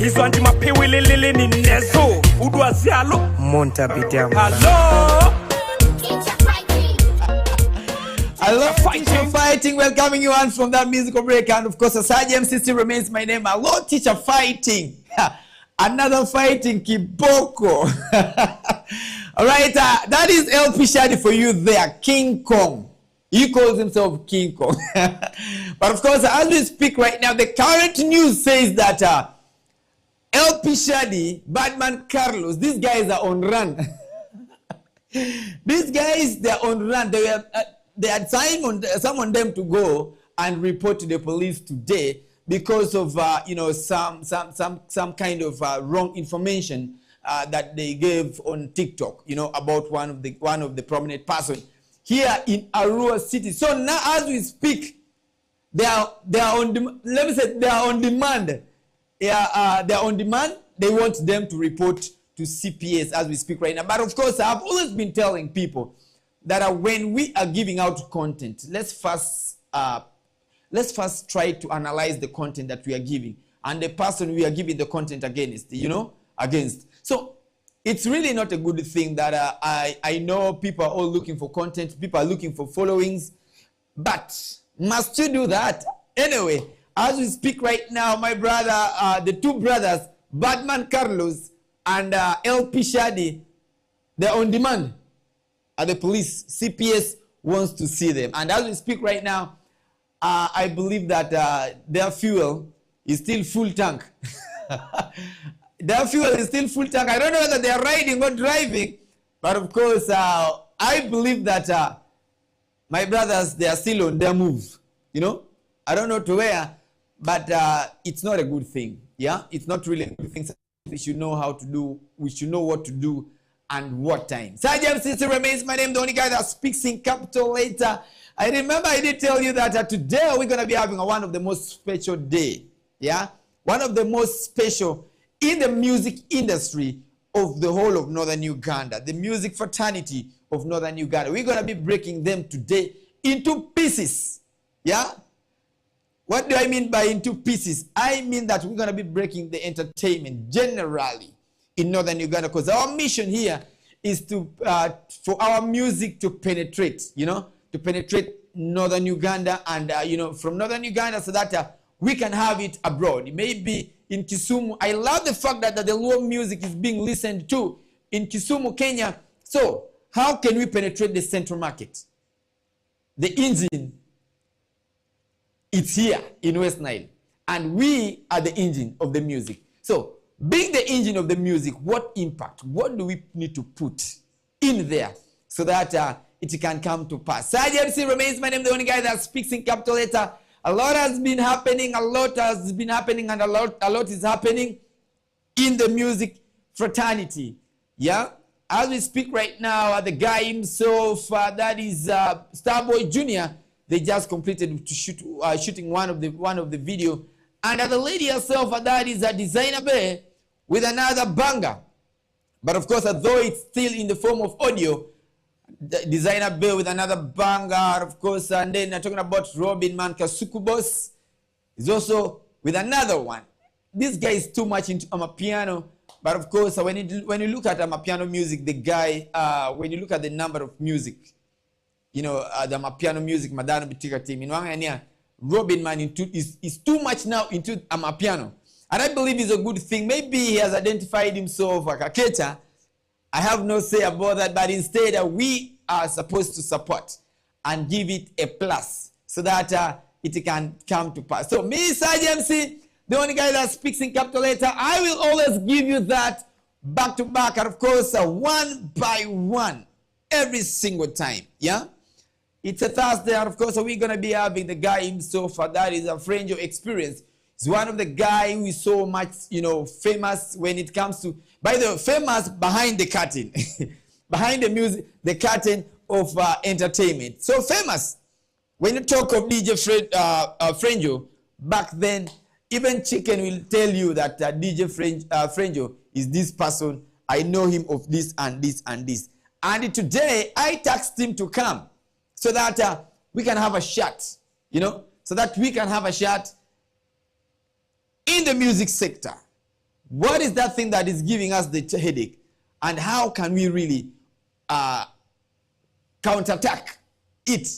Izwanti mapiwili lili ni nezo. Udwazialo. Monta bidam. Hello. I love Teacher Fighting. Welcoming you on from that musical break. And of course, Asaj MC still remains my name. I love Teacher Fighting. Another fighting kiboko. All right, that is LP Shadi for you there, King Kong. He calls himself King Kong. But of course, as we speak right now, the current news says that LP Shadi, Batman Carlos, these guys are on run. These guys, they're on run. They had summoned them to go and report to the police today because of some kind of wrong information that they gave on TikTok, about one of the prominent person here in Arua City. So now, as we speak, they are on demand. Let me say they are on demand. They are on demand. They want them to report to CPS as we speak right now. But of course, I've always been telling people that when we are giving out content, let's first try to analyze the content that we are giving and the person we are giving the content against. So it's really not a good thing that I know people are all looking for content, people are looking for followings, but must you do that? Anyway, as we speak right now, my brother, the two brothers, Batman Carlos and LP Shadi, they're on demand at the police. CPS wants to see them. And as we speak right now, I believe that their fuel is still full tank. Their fuel is still full tank. I don't know whether they are riding or driving, but of course, I believe that my brothers, they are still on their move. I don't know to where, but it's not a good thing. Yeah, it's not really a good thing. We should know how to do. We should know what to do and what time. Sergeant Sisi remains my name, the only guy that speaks in capital letter. I remember I did tell you that today we're going to be having one of the most special day. Yeah, one of the most special in the music industry of the whole of Northern Uganda, the music fraternity of Northern Uganda. We're going to be breaking them today into pieces. Yeah? What do I mean by into pieces? I mean that we're going to be breaking the entertainment generally in Northern Uganda, because our mission here is to for our music to penetrate, to penetrate Northern Uganda and, from Northern Uganda so that we can have it abroad. Maybe in Kisumu. I love the fact that the Luo music is being listened to in Kisumu, Kenya. So how can we penetrate the central market? The engine, it's here in West Nile. And we are the engine of the music. So being the engine of the music, what impact, what do we need to put in there so that it can come to pass? Sergeant MC remains my name, the only guy that speaks in capital letter. A lot has been happening, and a lot is happening in the music fraternity. Yeah? As we speak right now, the guy himself, that is Starboy Jr., they just completed shooting one of the video. And the lady herself, that is a Designer Bay with another banger. But of course, though it's still in the form of audio, the Designer Bay with another banger, of course, and then talking about Robin Man Kasuku Boss is also with another one. This guy is too much into amapiano, but of course, when you look at amapiano music, the guy, when you look at the number of music, the amapiano music, Madano Bitika team, Robin Man is too much now into amapiano, and I believe it's a good thing. Maybe he has identified himself like a cater. I have no say about that, but instead we are supposed to support and give it a plus so that it can come to pass. So me, Sergeant MC, the only guy that speaks in capital letter, I will always give you that back to back, and of course, one by one, every single time. Yeah? It's a Thursday, and of course, we're going to be having the guy himself, that is a Frenjo experience. He's one of the guys who is so much, famous when it comes to, by the way, famous behind the curtain, behind the music, the curtain of entertainment. So famous. When you talk of DJ Frenjo, back then, even Chicken will tell you that DJ Frenjo is this person. I know him of this and this and this. And today, I tasked him to come so that we can have a shot, so that we can have a shot in the music sector. What is that thing that is giving us the headache? And how can we really counterattack it?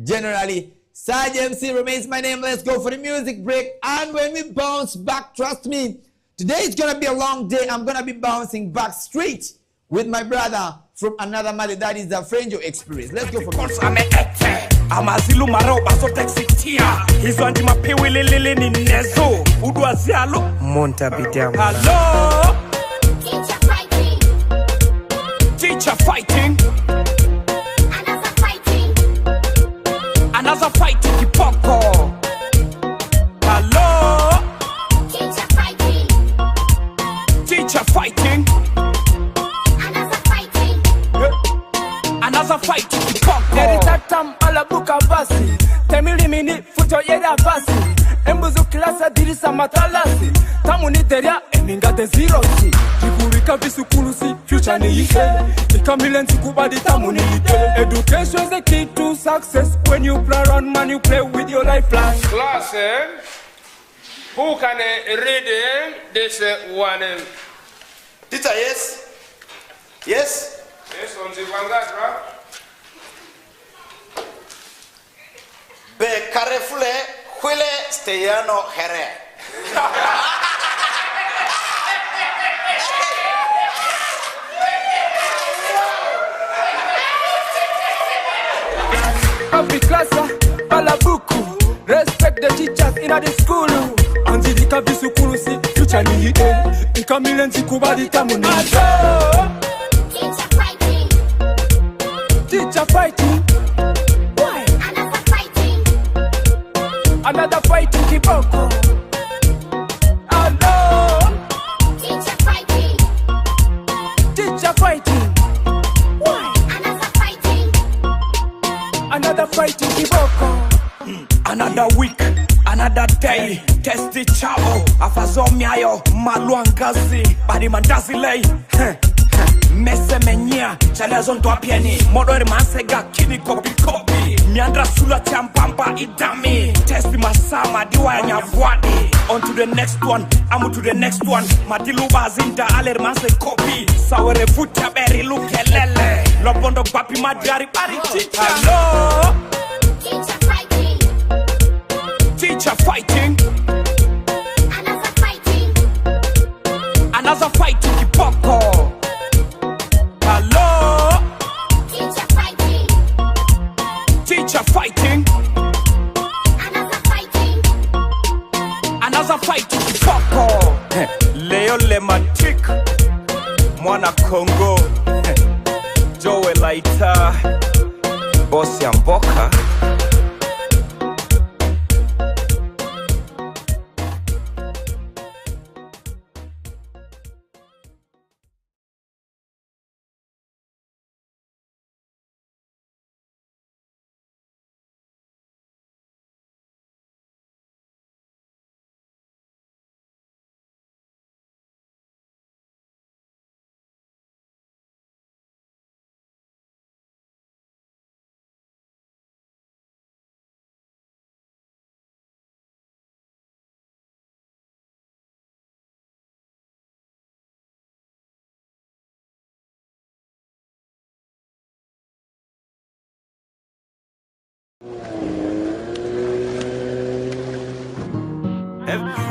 Generally, Saj MC remains my name. Let's go for the music break. And when we bounce back, trust me, today is going to be a long day. I'm going to be bouncing back straight with my brother from another mother. That is the Frenjo experience. Let's go for music. Amazilu maroba so texitia hizo ndi mapewi lelele ni nezo udwazialo monta bidamu. Hello teacher fighting, teacher fighting, another fighting kipoko. Hello teacher fighting, teacher fighting, another fighting kipoko. Tam ala buka basi temili mini futo yeda basi embuzu klasa dirisa matalasi tamu ni teria eminga de zero si kikurika visukulusi future ni ike ikamilenzi kubadi tamu ni ike. Education is the key to success. When you play around man you play with your lifeline. Class, who can read this one? Teacher, yes? Yes? Yes, on the vanguard, right? Be carefule huile steyano here. Every class balabuku respect the teachers in the school. Anzilika bisukulu si future ni ike ikamilenzi kubadi tamu ni ike. Teacher fighting, teacher fighting. Another fighting kiboko. Hello teacher fighting, teacher fighting. Why? Another fighting kiboko. Another week, another day. Testi chavo afazomiayo maluangazi badi mandazi lay. Mese menya chalezon to apieni modori masega kini kopi kopi miandra sula champamba idami testi masama diwa ya nyavwadi. On to the next one, I'm to the next one. Madilu bazinda aler mase kopi sawere futa beri lukelele lobondo papi madari bari teacher. Hello teacher fighting, teacher fighting, another fighting kipoko. Hello teacher fighting, teacher fighting, another fighting kipoko. Leo lematik mwana Kongo Joe Laita boss ya mboka.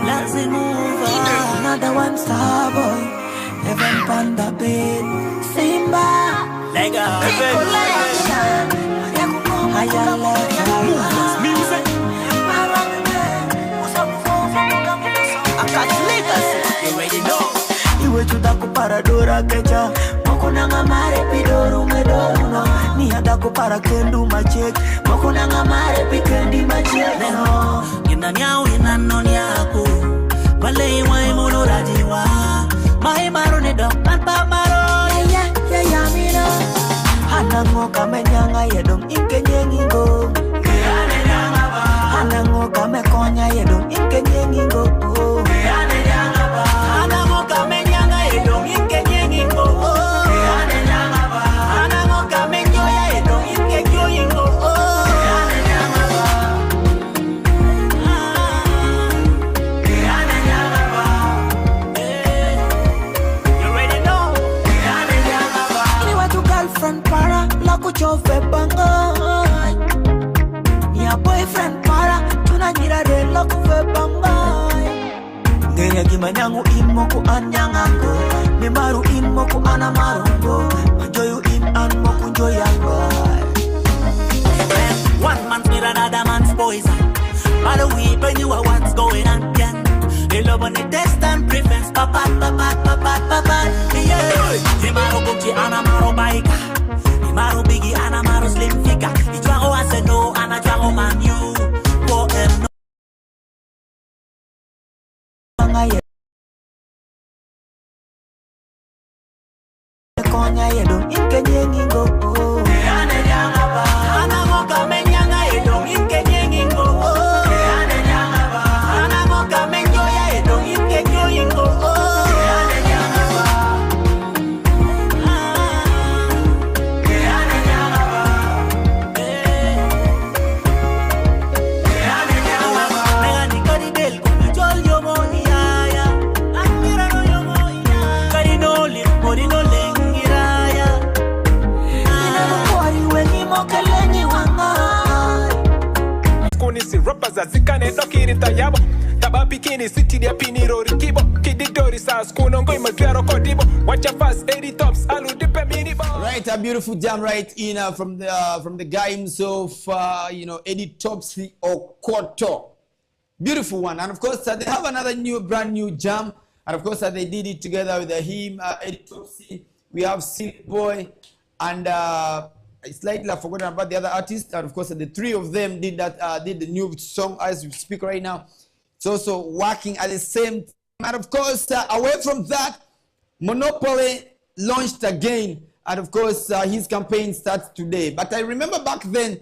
Let's move on. Another one star boy. Heaven panda bed. Simba. Lego. Music. You already know. Iwe tutakupara dora kecha. Makona ngamare pidoru medoru no. Ni hada kupara kendu machek. Makona ngamare pikendi machek. Neho. Inanyao inanoniaku. Wale iwa imuno rajiwa. Mahimaro ne dok tanpa maro. Ya mino. Hanango kamenyanga yedong inkenyengingo. Hanango kamekonya yedong inkenyengingo. Ngegi manyangu in moku anyangango. Mimaru in moku anamarungo. Manjoyu in an moku joyango. One man's with another man's poison. By the way, when you are what's going on, yeah. They love on the test and preference. Papa. Yeah. Himaro Gucci, Anamaro Baika. Himaro Biggie, Anamaro Slim Fika. Ichwango ase no, Anachwango man you. Go and no. Konya yedo, inke nyengingo. Anamoka menyanga yedo, inke nyengingo. Anamoka menyoya yedo, inke nyoyingo. Rappers azikane dokiri tayabo taba pikini city dia piniro rikibo kididori sa skuno ngoi magero kodibo watch fast 80 tops alu dipe minibo. Right, a beautiful jam right in from the guy himself, Eddie Topsy Okoto. Beautiful one. And of course they have another brand new jam, and of course they did it together with him, Eddie Topsy. We have Silly Boy and slightly I've forgotten about the other artists, and of course the three of them did the new song as we speak right now. It's also working at the same time. And of course away from that, Monopoly launched again, and of course his campaign starts today. But I remember back then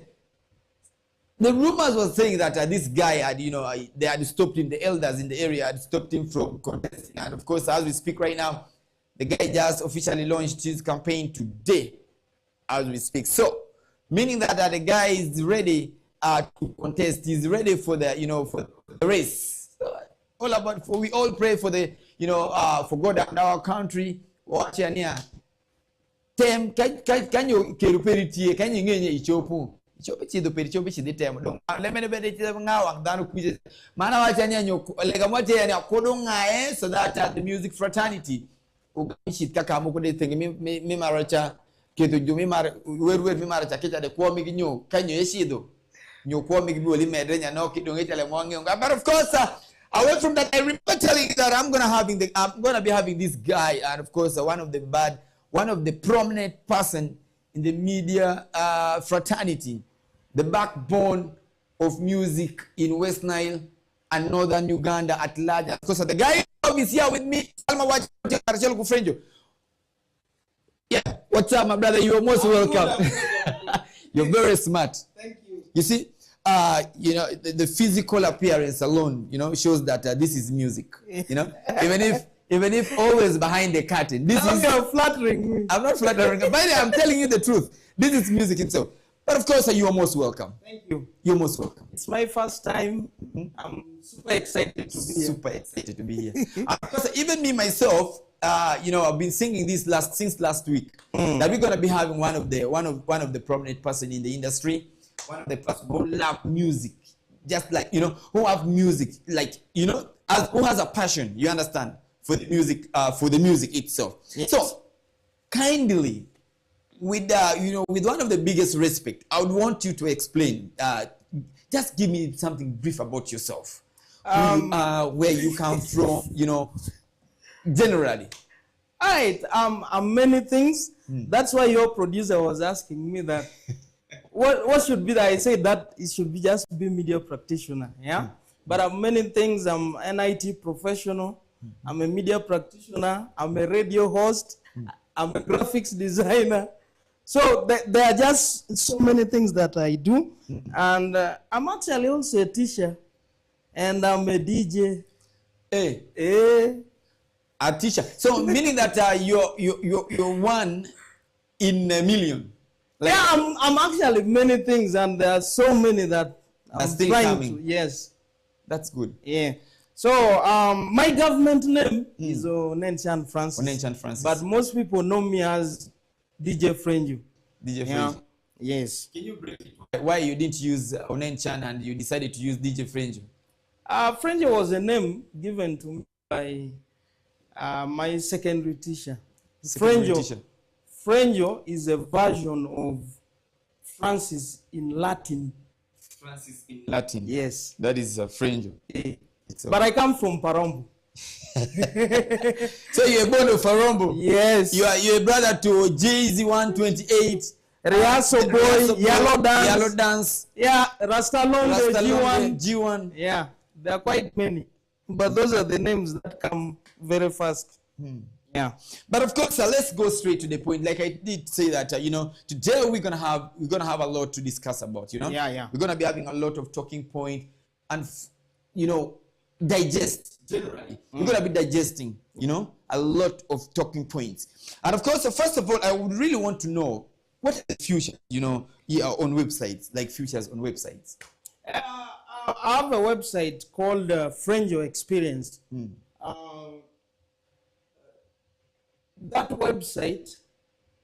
the rumors were saying that this guy had, they had stopped him, the elders in the area had stopped him from contesting. And of course as we speak right now, the guy just officially launched his campaign today as we speak. So, meaning that the guy is ready to contest. He's ready for the, for the race. So, we all pray for the, for God and our country. Watch here. Tem can you keruperitie can you ngenye ichopu. Ichopu chido perichopu chide tem dong. Lemene bede chide ngawang danu kuje. Mana wacha nya nyoko lega mwache ya kodonga so that the music fraternity ugishit kaka moko de thing mi maracha keto jumi mar wer mi maracha kecha de kwa mi nyo kanyo yeshido nyo kwa mi boli medre nya no kidonge tele mwange. But of course away from that, I remember telling you that I'm gonna be having this guy, and of course one of the prominent person in the media fraternity, the backbone of music in West Nile and Northern Uganda at large. Of course the guy is here with me. Yeah, what's up, my brother? You're most welcome. You're very smart. Thank you. You see, the physical appearance alone, shows that this is music. Even if always behind the curtain, this is flattering. I'm not flattering, but I'm telling you the truth. This is music itself. But of course, you are most welcome. Thank you. You're most welcome. It's my first time. I'm super excited to be here. Super excited to be here. Of course, even me myself, I've been singing this since last week. That we're gonna be having one of the prominent person in the industry, one of the person who love music, just like who have music, like who has a passion. You understand, for the music itself. Yes. So kindly, with one of the biggest respect, I would want you to explain. Just give me something brief about yourself, where you come from, generally. All right. I'm many things. That's why your producer was asking me that. What should be that? I said that it should be just be media practitioner. Yeah. But I'm many things. I'm an IT professional. I'm a media practitioner. I'm a radio host. I'm a graphics designer. So there are just so many things that I do. And I'm actually also a teacher. And I'm a DJ. A teacher. So meaning that you're one in a million. Like, yeah, I'm actually many things, and there are so many that I'm still trying coming. to. Yes. That's good. Yeah. So my government name is Onenchan Francis. Onenchan Francis. But most people know me as DJ Frenju. DJ Yeah. Frenju. Yes. Can you break it? Why you didn't use Onenchan and you decided to use DJ Frenju? Frenju was a name given to me by my secondary teacher. Secondary teacher. Frenjo is a version of Francis in Latin. Francis in Latin. Yes. That is Frenjo. But I come from Parombo. So you're born of Parombo? Yes. You're a brother to JZ 128. Riaso Boy, Yellow Dance. Yellow Dance. Yeah, Rastalongo, G1. G1. Yeah, there are quite many. But those are the names that come very fast. Yeah. But of course, let's go straight to the point. Like I did say that, today we're gonna have a lot to discuss about. Yeah. We're gonna be having a lot of talking point and digest generally. We're gonna be digesting, a lot of talking points. And of course, first of all, I would really want to know what are the futures, on websites, like futures on websites. I have a website called Frenjo Experience. That website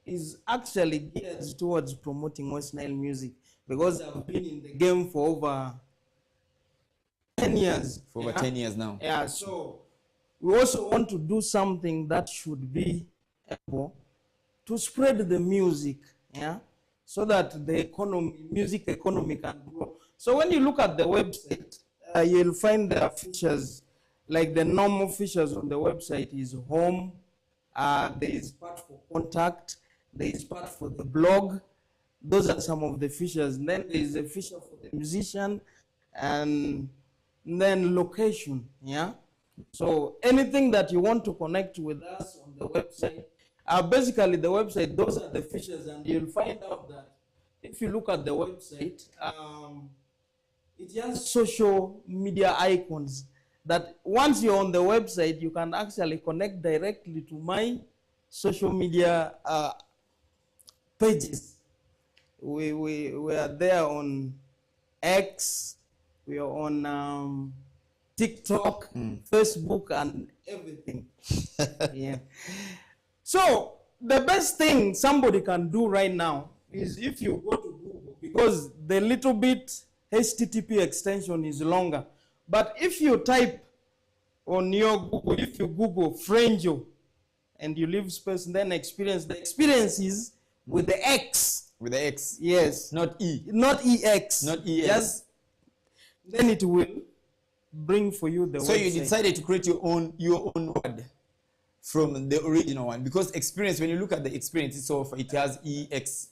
is actually geared towards promoting West Nile music because I've been in the game for over 10 years. For over 10 years now. Yeah, so we also want to do something that should be able to spread the music, so that the music economy can grow. So when you look at the website, you'll find there are features, like the normal features on the website is home, there is part for contact, there is part for the blog. Those are some of the features. And then there is a feature for the musician, and then location, So anything that you want to connect with us on the website, basically the website, those are the features, and you'll find out that if you look at the website, it has social media icons that once you're on the website, you can actually connect directly to my social media pages. We are there on X, we are on TikTok, Facebook, and everything. Yeah. So the best thing somebody can do right now is if you go to Google, because the little bit HTTP extension is longer. But if you type on your Google, if you Google Frenjo and you leave space and then experience, the experience is with the X. With the X? Yes. Not E. Not EX. Not EX. Yes. Then it will bring for you the website. So you decided to create your own word from the original one, because experience, when you look at the experience itself, it has EX.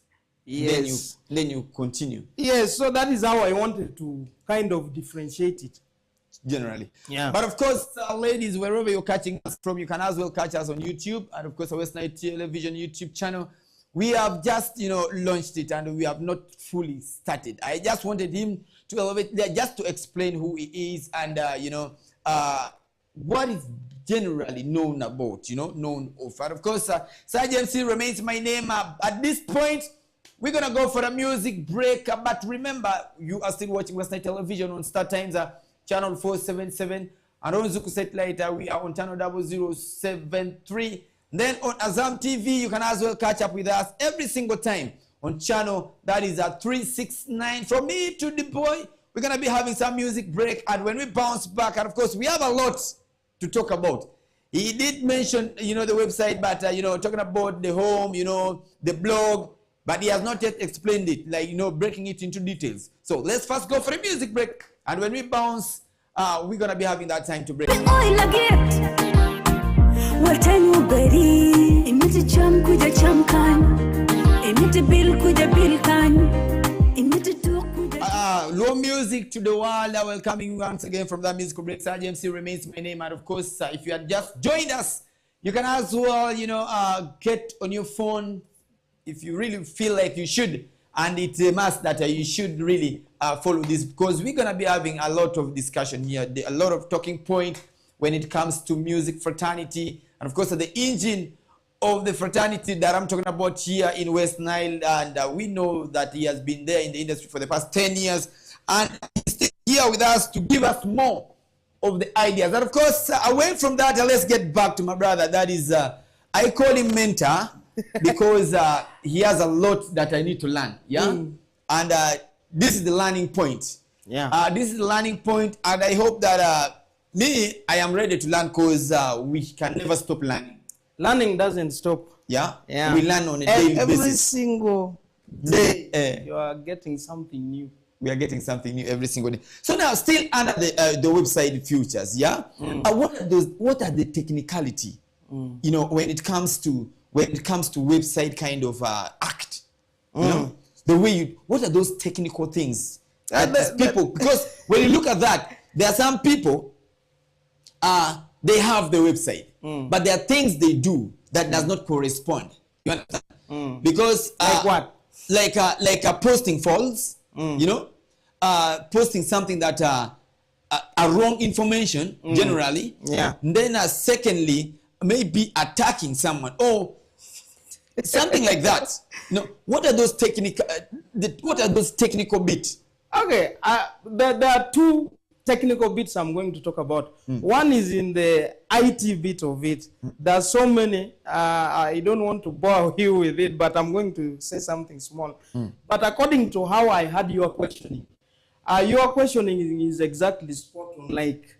Yes. Then you continue. Yes, so that is how I wanted to kind of differentiate it. Generally. Yeah. But of course, ladies, wherever you're catching us from, you can as well catch us on YouTube, and of course, our West Nile Television YouTube channel. We have just, launched it, and we have not fully started. I just wanted him to elevate there, just to explain who he is, and what is generally known about, known of. And of course, Sergeant C remains my name. At this point, we're gonna go for a music break. But remember, you are still watching West Nile Television on Star Times, channel 477, and on Zuku Satellite, we are on channel 0073. Then on Azam TV, you can as well catch up with us every single time on channel that is at 369. From me to the boy, we're gonna be having some music break, and when we bounce back, and of course, we have a lot to talk about. He did mention, the website, but talking about the home, the blog, but he has not yet explained it, like, breaking it into details. So let's first go for a music break, and when we bounce, we're gonna be having that time to break. Low music to the world. Welcoming once again from that musical break. Sergeant MC remains my name, and of course, if you had just joined us, you can as well, get on your phone if you really feel like you should, and it's a must that you should really follow this, because we're gonna be having a lot of discussion here, a lot of talking point when it comes to music fraternity, and of course, the engine of the fraternity that I'm talking about here in West Nile, and we know that he has been there in the industry for the past 10 years, and he's still here with us to give us more of the ideas. And of course, away from that, let's get back to my brother. That is, I call him mentor because he has a lot that I need to learn, and this is the learning point. This is the learning point, and I hope that Me, I am ready to learn because we can never stop learning. Learning doesn't stop. Yeah? Yeah. We learn on a daily every basis. single day, you are getting something new. We are getting something new every single day. So now, still under the website features, yeah. What are the technicality? You know, when it comes to website kind of act. You know, the way what are those technical things that people? Because when you look at that, there are some people. They have the website, but there are things they do that does not correspond. You understand? Because like what? Like posting false. You know, posting something that are wrong information generally. Yeah. And then secondly, maybe attacking someone or something like that. No, what are those technical? What are those technical bits? Okay, there are two technical bits I'm going to talk about. One is in the IT bit of it. There are so many. I don't want to bore you with it, but I'm going to say something small. But according to how I had your questioning is exactly spot on. Like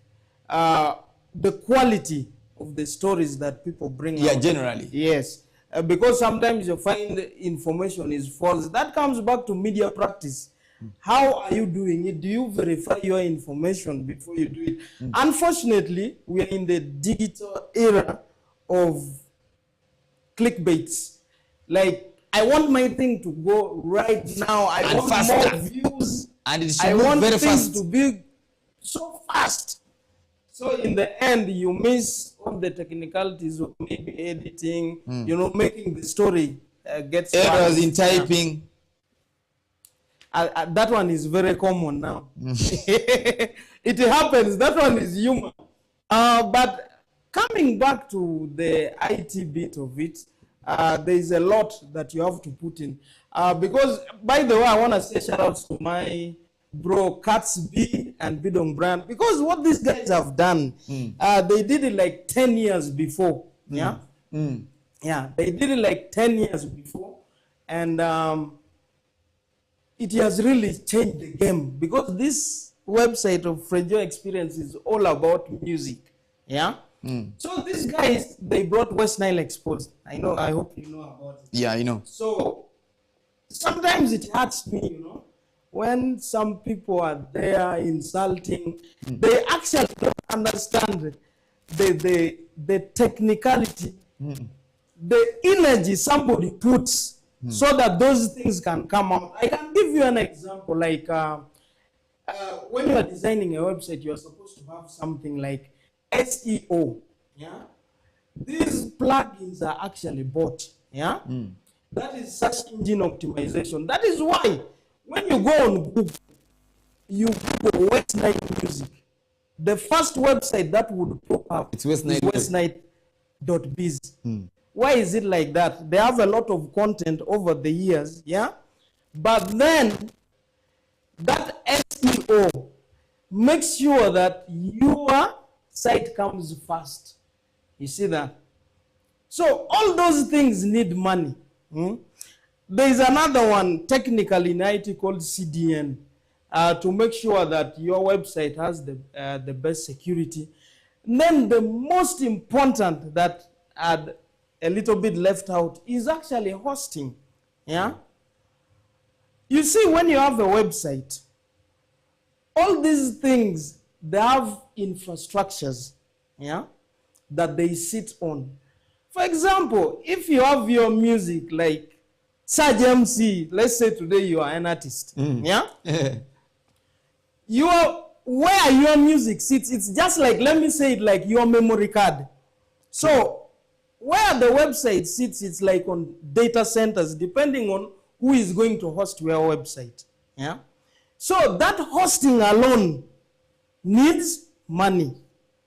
the quality of the stories that people bring out. Yeah, generally. Yes. Because sometimes you find information is false. That comes back to media practice. How are you doing it? Do you verify your information before you do it? Unfortunately, we are in the digital era of clickbaits. Like, I want my thing to go right now. I want faster. more views. And it should I move want very things fast. to be so fast. So in the end, you miss all the technicalities of maybe editing, you know, making the story get errors in typing. That one is very common now. It happens. That one is human. But coming back to the IT bit of it, there is a lot that you have to put in. Because, by the way, I want to say shout out to my bro Katz B and Bidong Brand, because what these guys have done, they did it like 10 years before. Yeah, yeah, they did it like 10 years before, and it has really changed the game, because this website of Frenjo Experience is all about music. Yeah. So these guys, they brought West Nile Exposed. I hope you know about it. Yeah, I know. So sometimes it hurts me, you know, when some people are there insulting. They actually don't understand the technicality, the energy somebody puts so that those things can come out. I can give you an example. Like when you are designing a website, you are supposed to have something like SEO. Yeah, these plugins are actually bought. Yeah, that is search engine optimization. That is why when you go on Google, you Google West Nile Music, the first website that would pop up It's West Nile. is westnile.biz. Why is it like that? They have a lot of content over the years, yeah? But then that SEO makes sure that your site comes first. You see that? So all those things need money. There is another one technically in IT called CDN, to make sure that your website has the best security. And then the most important that a little bit left out is actually hosting. Yeah. You see, when you have a website, all these things, they have infrastructures, yeah, that they sit on. For example, if you have your music like Saj MC, let's say today you are an artist, yeah? Where your music sits, it's just like, let me say it like your memory card. So where the website sits, it's like on data centers, depending on who is going to host your website. Yeah. So that hosting alone needs money.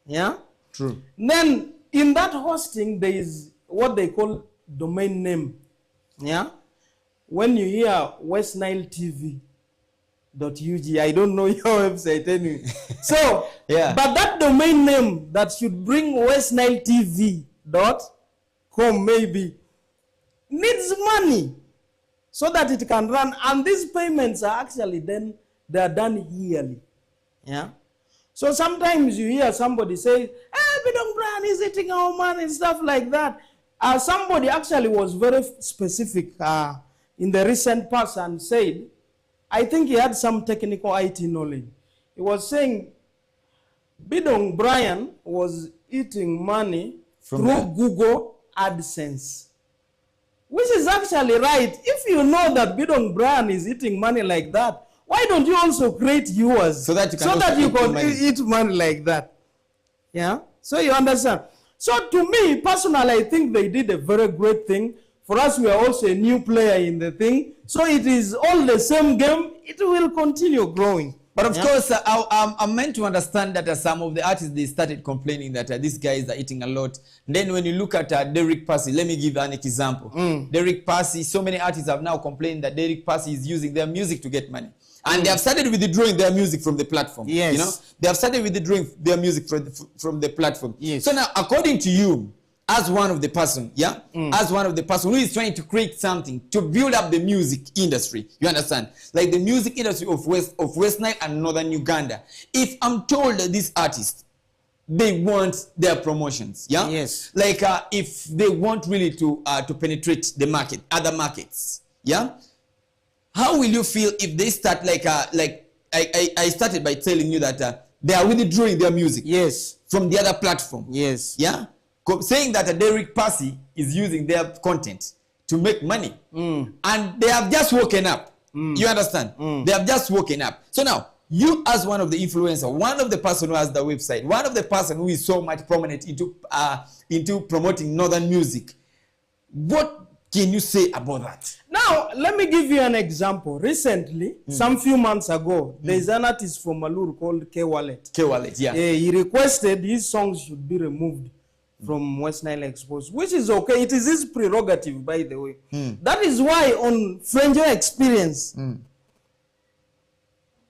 Yeah. True. Then in that hosting, there is what they call domain name. Yeah. When you hear West Nile TV.ug, I don't know your website anyway. So, yeah. But that domain name that should bring West Nile TV.com maybe needs money so that it can run. And these payments are actually then, they are done yearly. Yeah. So sometimes you hear somebody say, "Hey, Bidong Brian is eating our money," and stuff like that. Somebody actually was very specific in the recent past and said, I think he had some technical IT knowledge. He was saying Bidong Brian was eating money through Google AdSense. Which is actually right. If you know that Bidong Brian is eating money like that, why don't you also create yours so that you can eat money like that? Yeah? So you understand. So to me, personally, I think they did a very great thing. For us, we are also a new player in the thing. So it is all the same game. It will continue growing. But of course, I'm meant to understand that some of the artists, they started complaining that these guys are eating a lot. Then when you look at Derek Passy, let me give an example. Derek Passy, so many artists have now complained that Derek Passy is using their music to get money. And they have started withdrawing their music from the platform. Yes. You know, they have started withdrawing their music from the platform. Yes. So now, according to you, as one of the person, as one of the person who is trying to create something to build up the music industry, you understand? Like the music industry of West Nile and Northern Uganda. If I'm told that these artists, they want their promotions, Yes. Like if they want really to penetrate the market, other markets, how will you feel if they start like I started by telling you that they are withdrawing their music, from the other platform, saying that Derek Passy is using their content to make money, and they have just woken up. You understand? They have just woken up. So now, you as one of the influencer, one of the person who has the website, one of the person who is so much prominent into promoting Northern music, what can you say about that? Now, let me give you an example. Recently, some few months ago, there is an artist from Malur called K Wallet. K Wallet, He requested his songs should be removed from West Nile Exposed, which is okay. It is his prerogative, by the way. That is why on Frenjo Experience,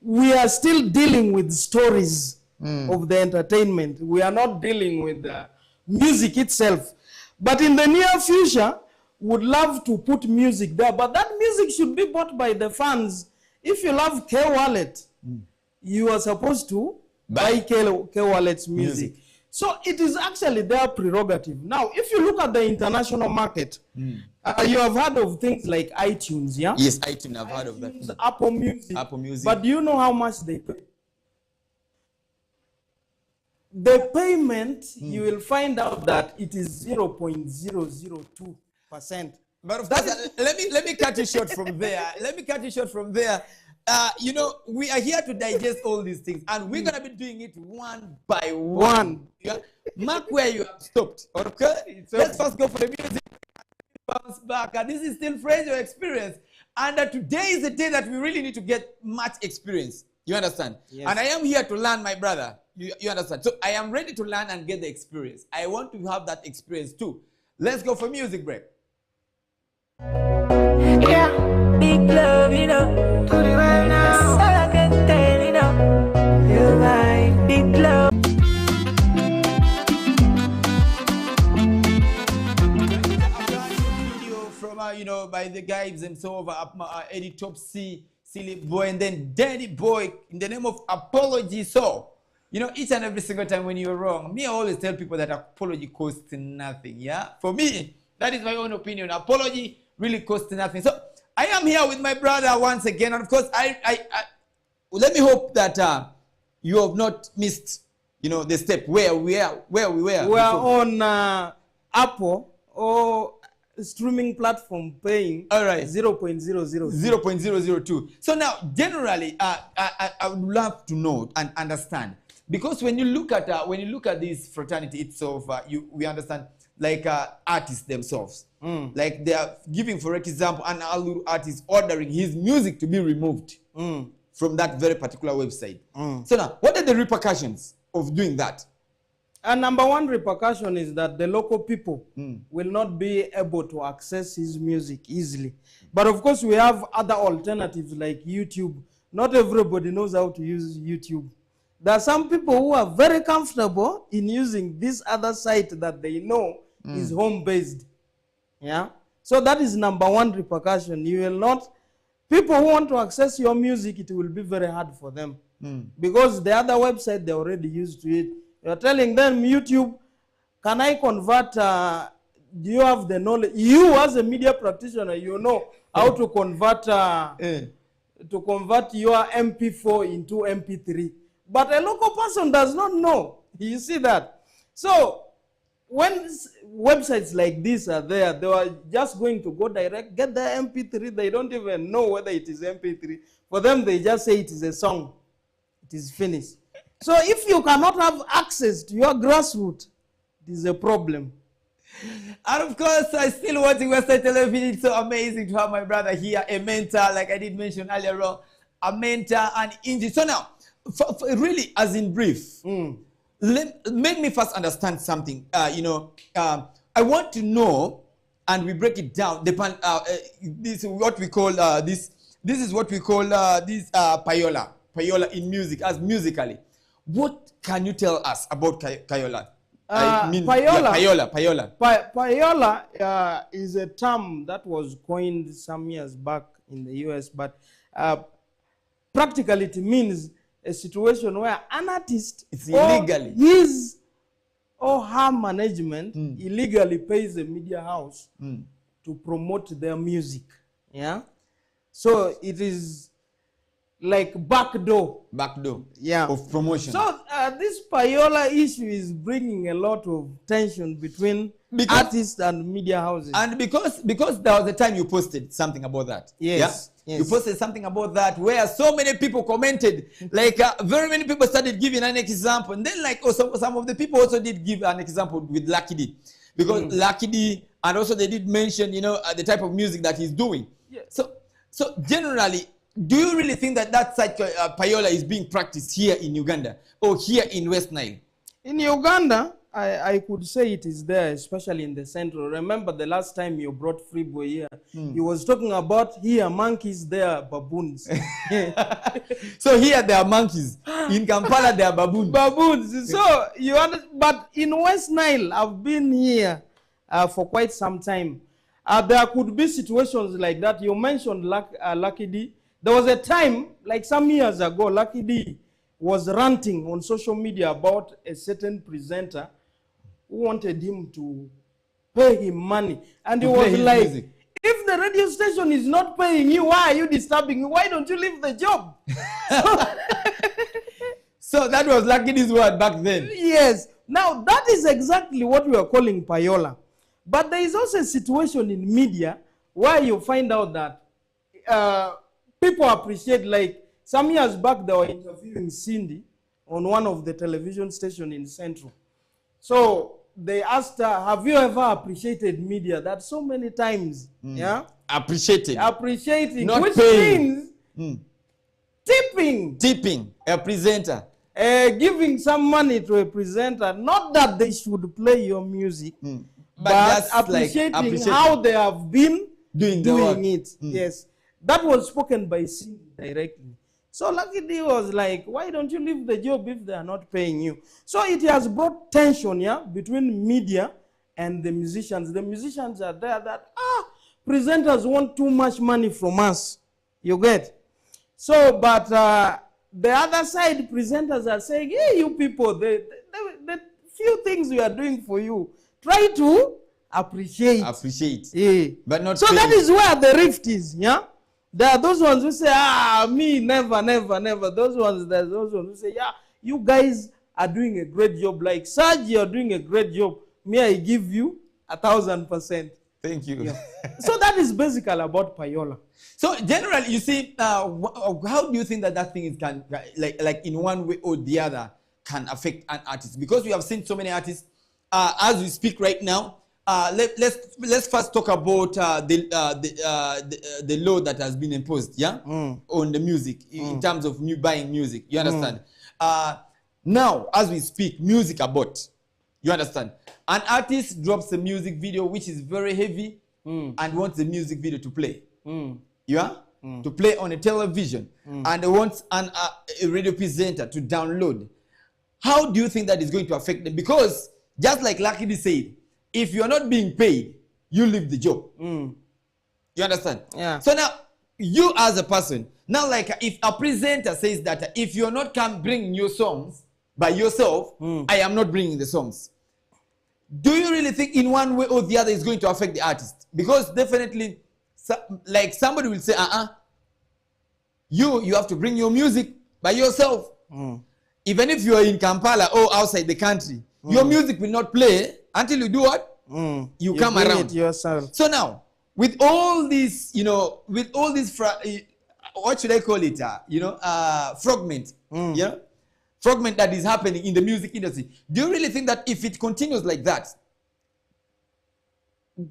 we are still dealing with stories of the entertainment. We are not dealing with the music itself. But in the near future, would love to put music there, but that music should be bought by the fans. If you love K Wallet, you are supposed to buy K Wallet's music. So it is actually their prerogative. Now, if you look at the international market, you have heard of things like iTunes, Yes, iTunes, I've heard of that. Apple Music. Apple Music. But do you know how much they pay? The payment, you will find out that it is 0.002%. But of course, let me cut you short from there. Let me cut you short from there. You know, we are here to digest all these things, and we're gonna be doing it one by one. Mark where you have stopped. Okay, let's first go for the music. Bounce back. And this is still Frenjo Experience, and today is the day that we really need to get much experience. You understand? Yes. And I am here to learn, my brother. You understand? So I am ready to learn and get the experience. I want to have that experience too. Let's go for music break. Yeah, big love, you know. Do it right now. All I can tell, you know. You're right, big love. Video from you know, by the guys themselves, Eddie Topsy, Silly Boy, and then Danny Boy in the name of apology. So, you know, each and every single time when you're wrong, me, I always tell people that apology costs nothing. Yeah, for me, that is my own opinion. Apology really costs nothing. So I am here with my brother once again, and of course, let me hope that you have not missed, you know, the step where we were. We are on Apple or streaming platform paying 0.002. 0.002. So now, generally, I would love to know and understand, because when you look at this fraternity itself, we understand, like artists themselves, like they are giving, for example, an Aluru artist ordering his music to be removed from that very particular website. So now, what are the repercussions of doing that? And number one repercussion is that the local people will not be able to access his music easily. But of course, we have other alternatives like YouTube. Not everybody knows how to use YouTube. There are some people who are very comfortable in using this other site that they know is home-based. Yeah. So that is number one repercussion. You will not, people who want to access your music, it will be very hard for them. because the other website they're already used to it. You're telling them, YouTube, can I convert? Do you have the knowledge? You as a media practitioner, you know how to convert your MP4 into MP3. But a local person does not know. You see that? So when websites like this are there, they are just going to go direct, get the MP3. They don't even know whether it is MP3. For them, they just say it is a song. It is finished. So if you cannot have access to your grassroots, it is a problem. And of course, I still watching Western television. It's so amazing to have my brother here, a mentor, like I did mention earlier on, a mentor and injury. So now, for really, as in brief, make me first understand something. I want to know, and we break it down. This is what we call this is what we call payola in music, as musically. What can you tell us about payola? Payola is a term that was coined some years back in the US, but practically it means a situation where an artist illegally, his or her management illegally pays a media house to promote their music. Yeah, so it is like backdoor of promotion. So this payola issue is bringing a lot of tension between artists and media houses. And because there was a time you posted something about that. Yes. You posted something about that where so many people commented, like very many people started giving an example, and then some of the people also did give an example with Lucky D, because Lucky D, and also they did mention the type of music that he's doing. Yeah. So generally, do you really think that such payola is being practiced here in Uganda or here in West Nile? In Uganda, I could say it is there, especially in the central. Remember the last time you brought Freeboy here, he was talking about here monkeys, there baboons. So here there are monkeys. In Kampala there are baboons. Baboons. So you understand, but in West Nile, I've been here for quite some time. There could be situations like that. You mentioned Lucky D. There was a time, like some years ago, Lucky D was ranting on social media about a certain presenter who wanted him to pay him money. And he was like, music. If the radio station is not paying you, why are you disturbing me? Why don't you leave the job? So that was Lucky D's word back then. Yes. Now, that is exactly what we are calling payola. But there is also a situation in media where you find out that people appreciate, like some years back they were interviewing Cindy on one of the television stations in Central. So they asked her, have you ever appreciated media? That so many times. Yeah? Appreciating. Not which paying. Means tipping a presenter. Giving some money to a presenter. Not that they should play your music, but appreciating how they have been doing it. Yes. That was spoken by Cindy directly. So Lucky D was like, why don't you leave the job if they are not paying you? So it has brought tension, between media and the musicians. The musicians are there that, presenters want too much money from us. You get? So, but the other side, presenters are saying, hey, you people, the few things we are doing for you, try to appreciate. Yeah. But not so paying. That is where the rift is, yeah? There are those ones who say, me, never. Those ones who say, you guys are doing a great job. Like, Serge, you're doing a great job. Me, I give you 1,000%. Thank you. Yeah. So that is basically about payola. So generally, you see, how do you think that thing can, like in one way or the other, can affect an artist? Because we have seen so many artists, as we speak right now. Let's first talk about the law that has been imposed, on the music in terms of buying music. You understand? Now, as we speak, music are bought. You understand? An artist drops a music video which is very heavy and wants the music video to play. To play on a television, and wants a radio presenter to download. How do you think that is going to affect them? Because just like Lucky D said, if you are not being paid, you leave the job. You understand? Yeah. So now, you as a person, now like if a presenter says that if you're not bringing your songs by yourself, I am not bringing the songs. Do you really think in one way or the other is going to affect the artist? Because definitely, like somebody will say, you have to bring your music by yourself. Even if you are in Kampala or outside the country, your music will not play until you do what? You come bring around it yourself. So now, with all this, what should I call it? Fragment. Fragment that is happening in the music industry. Do you really think that if it continues like that,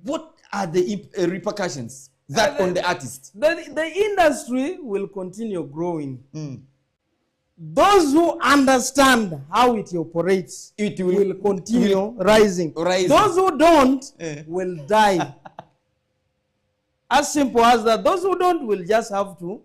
what are the repercussions on the artist? The industry will continue growing. Those who understand how it operates, it will continue rising. Those who don't will die. As simple as that. Those who don't will just have to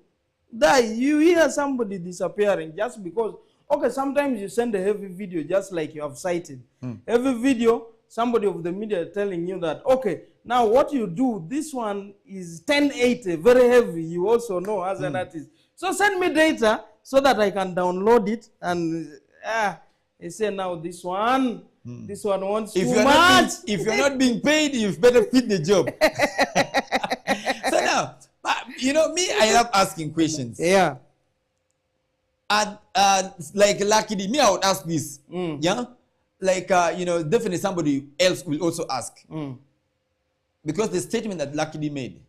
die. You hear somebody disappearing just because, okay, sometimes you send a heavy video just like you have cited. Heavy video, somebody of the media telling you that, okay, now what you do, this one is 1080, very heavy, you also know as an artist. So send me data so that I can download it and they say now this one wants too much. If you're not being paid, you better fit the job. So now, me, I love asking questions. Yeah. And like Lucky D, me, I would ask this. Yeah? Like, definitely somebody else will also ask. Because the statement that Lucky D made,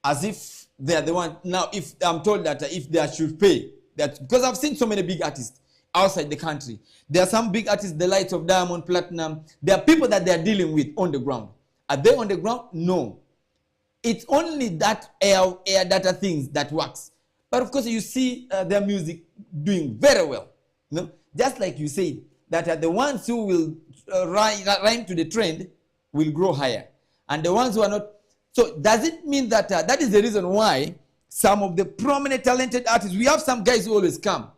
as if they are the one. Now, if I'm told that if they should pay, that because I've seen so many big artists outside the country. There are some big artists, the likes of Diamond, Platinum. There are people that they are dealing with on the ground. Are they on the ground? No. It's only that air data things that works. But of course, you see their music doing very well. Just like you said, that the ones who will rhyme to the trend will grow higher. And the ones who are not. So does it mean that that is the reason why some of the prominent, talented artists, we have some guys who always come.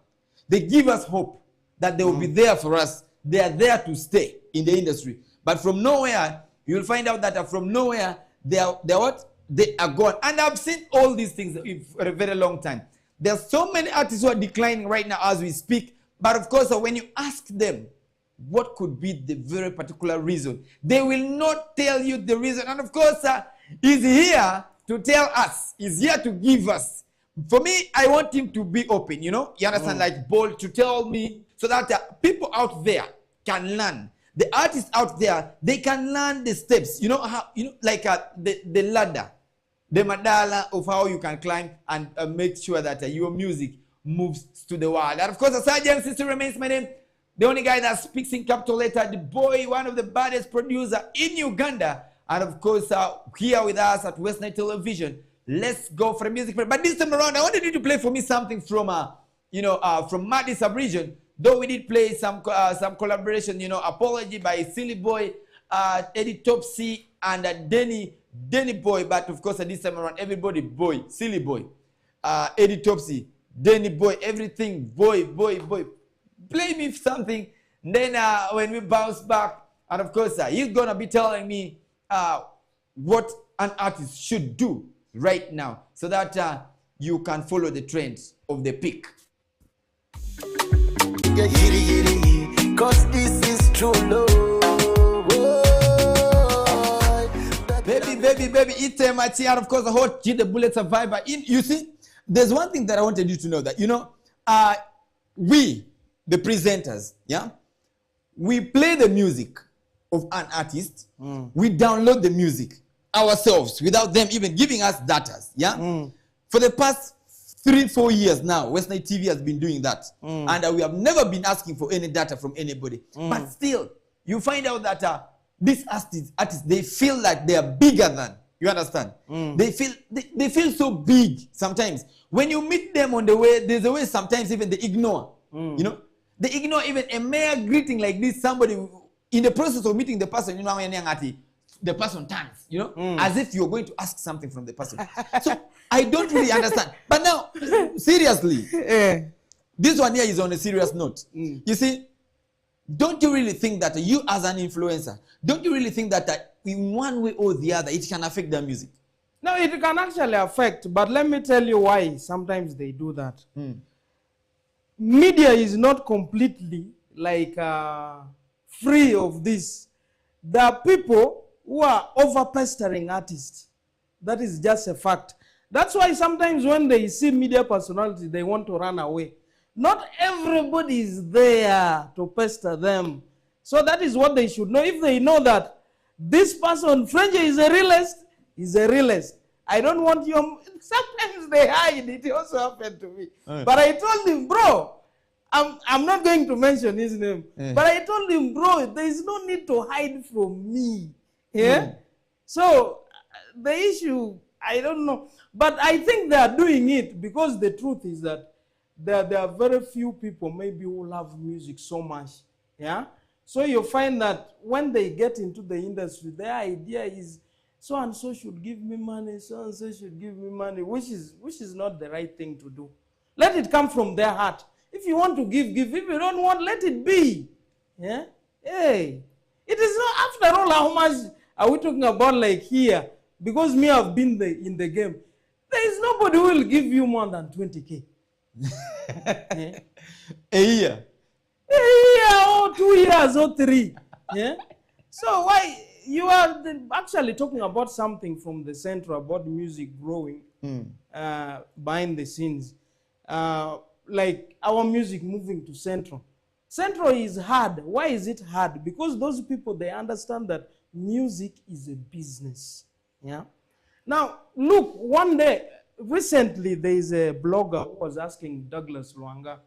They give us hope that they will be there for us. They are there to stay in the industry. But from nowhere, you will find out that from nowhere, they are what? They are gone. And I've seen all these things for a very long time. There are so many artists who are declining right now as we speak. But of course, when you ask them, what could be the very particular reason? They will not tell you the reason. And of course, he's here to tell us. He's here to give us. For me, I want him to be open, you understand, like bold, to tell me so that people out there can learn. The artists out there, they can learn the steps. Like the ladder, the madala of how you can climb and make sure that your music moves to the world. And of course, the Sergeant Sister remains my name. The only guy that speaks in capital letter, the boy, one of the baddest producer in Uganda. And of course, here with us at West Night Television. Let's go for a music break. But this time around, I wanted you to play for me something from, from Maddy Sub-Region. Though we did play some collaboration, Apology by Silly Boy, Eddie Topsy, and Denny Boy. But of course, this time around, everybody boy, Silly Boy, Eddie Topsy, Denny Boy, everything boy. Play me something. Then when we bounce back, and of course, he's gonna be telling me what an artist should do right now, so that you can follow the trends of the peak. Cause this is true love. Baby, it's MIT, and of course the hot G the Bullet Survivor. You see, there's one thing that I wanted you to know, that we, the presenters, we play the music of an artist. We download the music ourselves without them even giving us data. For the past 3-4 years now, West Night TV has been doing that. And we have never been asking for any data from anybody. But still, you find out that these artists, they feel like they are bigger than, you understand? They feel so big sometimes. When you meet them on the way, there's a way sometimes even they ignore. They ignore even a mere greeting like this. Somebody, in the process of meeting the person, the person turns, as if you're going to ask something from the person. So I don't really understand. But now, seriously, this one here is on a serious note. You see, don't you really think that you as an influencer, don't you really think that in one way or the other, it can affect their music? No, it can actually affect, but let me tell you why sometimes they do that. Media is not completely like free of this. There are people who are over-pestering artists. That is just a fact. That's why sometimes when they see media personality, they want to run away. Not everybody is there to pester them. So that is what they should know. If they know that this person, French, is a realist, he's a realist. I don't want you. Sometimes they hide. It also happened to me. But I told him, bro, I'm not going to mention his name. But I told him, bro, there is no need to hide from me. Yeah? So the issue, I don't know. But I think they are doing it because the truth is that there are very few people maybe who love music so much. Yeah? So you find that when they get into the industry, their idea is so and so should give me money, so and so should give me money, which is not the right thing to do. Let it come from their heart. If you want to give, give. If you don't want, let it be. Yeah? Hey. It is not, after all, how much are we talking about like here? Because me, I've been in the game. There is nobody who will give you more than 20K. Yeah? A year. A year or 2 years or 3. Yeah? So why you are actually talking about something from the center about music growing behind the scenes. Like our music moving to Central. Central is hard. Why is it hard? Because those people, they understand that music is a business. Yeah. Now, look, one day, recently, there is a blogger who was asking Douglas Luanga,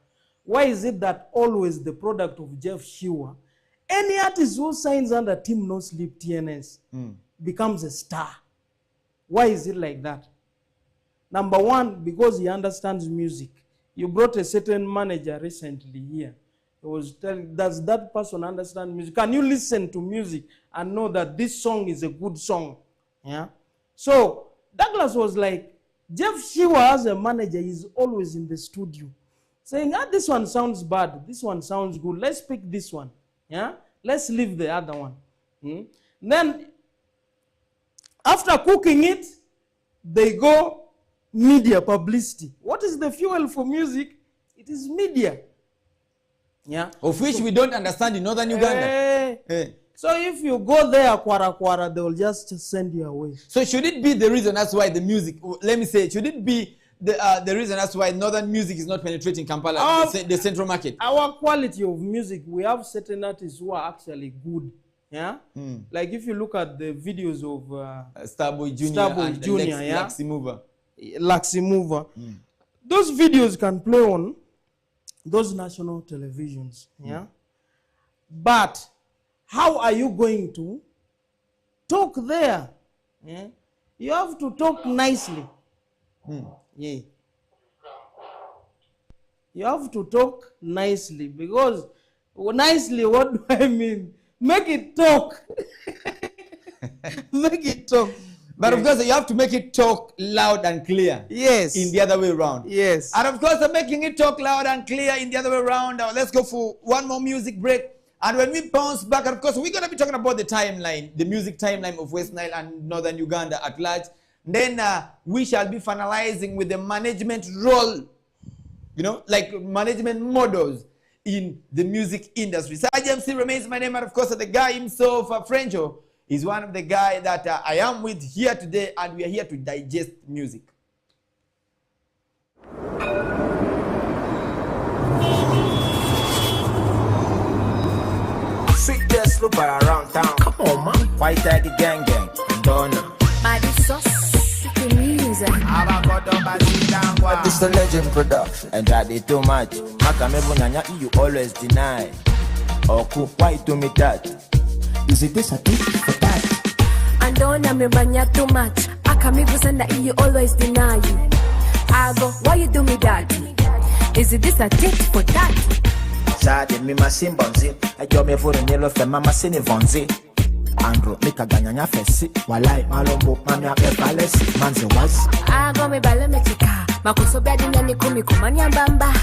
why is it that always the product of Jeff Shewa, any artist who signs under Team No Sleep TNS becomes a star? Why is it like that? Number one, because he understands music. You brought a certain manager recently here. He was telling, does that person understand music? Can you listen to music and know that this song is a good song? Yeah. So Douglas was like, Jeff Shewa as a manager is always in the studio saying, this one sounds bad. This one sounds good. Let's pick this one. Yeah. Let's leave the other one. Then after cooking it, they go media publicity. What is the fuel for music? It is media. Yeah. Of which we don't understand in northern Uganda. So if you go there, kwara, they will just send you away. So should it be the reason that's why the music, let me say, should it be the reason that's why northern music is not penetrating Kampala, the central market? Our quality of music, we have certain artists who are actually good. Yeah? Like if you look at the videos of Starboy Jr. and Jr. Yeah? Laximover. Those videos can play on those national televisions. Yeah? But how are you going to talk there? Yeah? You have to talk nicely. Yeah. You have to talk nicely, because nicely, what do I mean? Make it talk. Make it talk. But of course, you have to make it talk loud and clear. Yes. In the other way around. Yes. And of course, making it talk loud and clear in the other way around. Now, let's go for one more music break. And when we bounce back, of course, we're going to be talking about the timeline, the music timeline of West Nile and Northern Uganda at large. Then we shall be finalizing with the management role, you know, like management models in the music industry. So IGMC remains my name, and of course, the guy himself, Frencho, is one of the guys that I am with here today, and we are here to digest music. Sweet girls look around town. Come on, man. White Tiger gang gang. Donna. Body sauce. Music. But it's a legend production. And that is too much. Makamebunyanya, you always deny. Oku, why to me that? Is it this a tip for that? And don't me banya too much. Akamibu senda, you always deny you. I go, why you do me that? Is it this a tip for that? Zade mi masimbonzi. Ejo me furu nyelo fe mama sini vonzi. Andro mika ganyanya fesi. Walai malombo mami ape palesi. Manze was. Ago me bale me chika. Makuso bedi nyani kumi kumanya mbamba.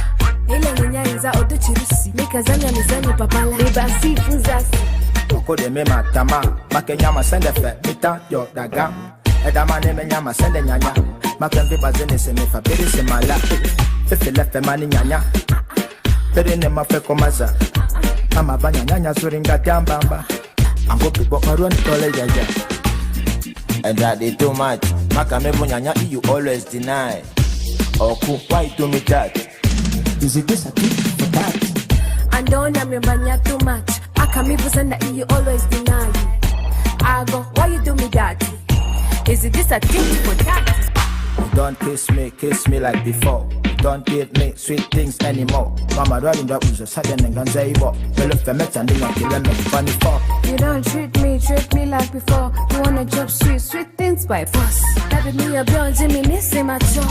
Ile nyanza odu chirusi. Mika zanya mizani papala. Liba sifu zasi. Oko de me matama. Make nyama sende fe. Mita yo daga. Edamane menyama sende nyanya. Makambi bazene se me fabiri se mala. If you left the money nyanya. Pere ne mafeko maza. Mama banya nyanya suringa jambamba. Ango pipo maruan tole jaja. And that is too much. Makame bunyanya you always deny. Oku, why do me that? Is it this a thing for that? And don't remember too much. Akamibu send that you always deny you. I go, why you do me that? Is it this a thing for that? Don't kiss me like before. Don't give me sweet things anymore. Mama rolling up with a sudden and ganzaibo. Well, if I met and then I kill them funny for. You don't treat me like before. You wanna chop sweet things by force. That with me a beyond Jimmy Nisi macho.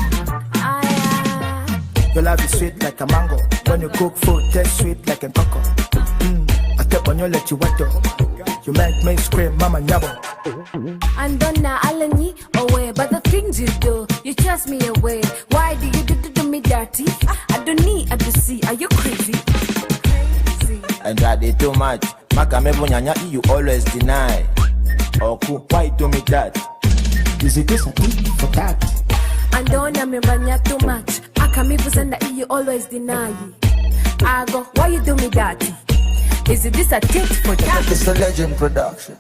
Your love is sweet like a mango. When you cook food, tastes sweet like a cocoa. I step on you, let you wet up. You make me scream, mama nyabo. And don't na alani away, but the things you do, you chase me away. Why do you do me dirty? I don't need to see. Are you crazy? And that is too much. Makame bunyanya you always deny. Oku, why do me that? Is it this a thing for that? And don't remember too much. Akamibu send that you always deny you. I go, why you do me that? Is it this a tit for that? It's a legend production.